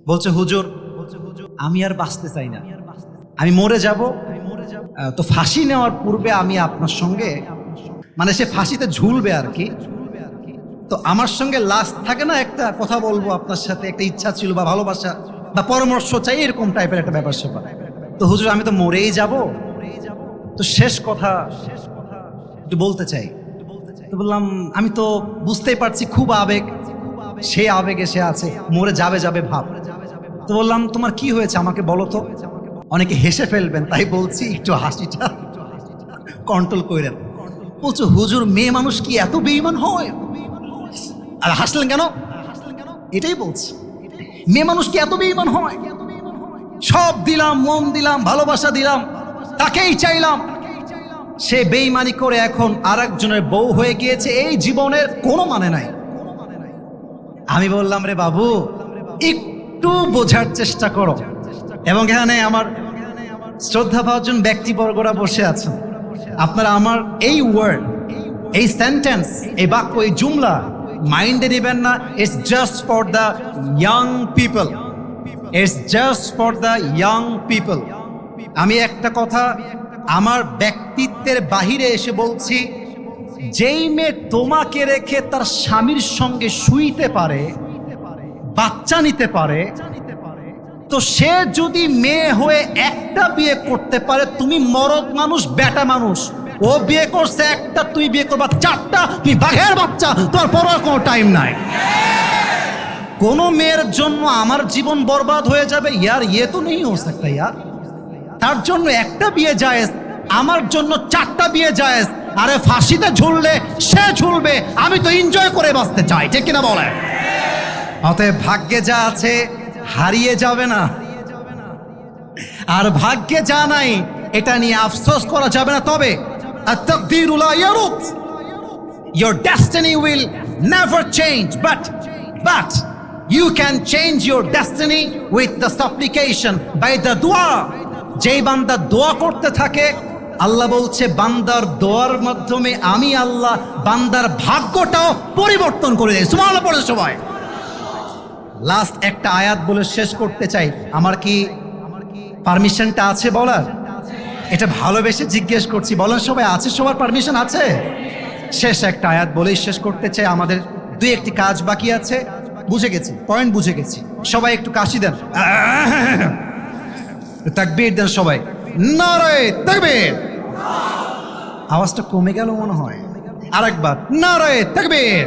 বলছে হুজুর আমি আর বাঁচতে চাই না, আমি মরে যাব। তো ফাঁসি নেওয়ার পূর্বে আমি আপনার সঙ্গে, মানে সে ফাঁসিতে ঝুলবে আর কি, তো আমার সঙ্গে লাস্ট থাকে না একটা কথা বলবো আপনার সাথে, একটা ইচ্ছা ছিল বা ভালোবাসা বা পরামর্শ চাই, এরকম টাইপের একটা ব্যাপার স্যাপার। তো হুজুর আমি তো মরেই যাব, তো শেষ কথা একটু বলতে চাই। তো বললাম আমি তো বুঝতেই পারছি খুব আবেগ, সে আবেগে সে আছে, মরে যাবে যাবে ভাব। তো বললাম তোমার কি হয়েছে আমাকে বলো তো, অনেকে হেসে ফেলবেন তাই বলছি একটু হাসিটা কন্ট্রোল করেন। বলছো হুজুর মেয়ে মানুষ কি এত বেঈমান হয়? আর হাসলেন কেন? এটাই বলছি, মেয়ে মানুষ কি এত বেঈমান হয়? সব দিলাম, মন দিলাম, ভালোবাসা দিলাম, তাকেই চাইলাম, সে বেঈমানি করে এখন আরেকজনের বউ হয়ে গিয়েছে, এই জীবনের কোনো মানে নাই। আমি বললাম রে বাবু একটু বোঝার চেষ্টা করো। এবং এখানে আমার শ্রদ্ধাভাজন ব্যক্তিবর্গরা বসে আছেন, আপনারা আমার এই ওয়ার্ড, এই সেন্টেন্স, এই বাক্য, এই জুমলা মাইন্ডে নেবেন না। It's just for the young people, it's just for the young people. আমি একটা কথা আমার ব্যক্তিত্বের বাহিরে এসে বলছি, যেই মেয়ে তোমাকে রেখে তার স্বামীর সঙ্গে শুইতে পারে, বাচ্চা নিতে পারে, তো সে যদি মেয়ে হয়ে একটা বিয়ে করতে পারে, তুমি মরদ মানুষ, বেটা মানুষ, ও বিয়ে করছে একটা, তুই বিয়ে করবা চারটা, তুই বাঘের বাচ্চা, তোর পড়ার কোনো টাইম নাই। কোন মেয়ের জন্য আমার জীবন বরবাদ হয়ে যাবে ইয়ার, ইয়ে তো নেই হো सकता यार। তার জন্য একটা বিয়ে জায়েজ, আমার জন্য চারটা বিয়ে জায়েজ। আরে ফাঁসিতে ঝুললে সে ঝুলবে, আমি তো এনজয় করে বাঁচতে চাই, ঠিক কিনা বলে? অতএব ভাগ্যে যা আছে হারিয়ে যাবে না, আর ভাগ্যে যা নাই এটা নিয়ে আফসোস করা যাবে না। তবে আত-তাকদীরু লা ইয়ারুদ, your destiny will never change, but you can change your destiny with the supplication, by the dua. যেই বান্দা দোয়া করতে থাকে, আল্লাহ বলছে বান্দার দোয়ার মাধ্যমে আমি আল্লাহ বান্দার ভাগ্যটাও পরিবর্তন করে দেয়। সুবহানাল্লাহ পড়ে সবাই। লাস্ট একটা আয়াত বলে শেষ করতে চাই। আমার কি পারমিশনটা আছে বলার? এটা ভালোবেসে জিজ্ঞেস করছি, বলেন সবাই আছে? সবার পারমিশন আছে? শেষ একটা আয়াত বলেই শেষ করতে চাই। আমাদের দুই একটি কাজ বাকি আছে, বুঝে গেছি, পয়েন্ট বুঝে গেছি। সবাই একটু কাশি দেন, তাকবীর দেন সবাই, নারে তাকবীর। আওয়াজটা কমে গেল মনে হয়, আরেকবার নারে তাকবীর।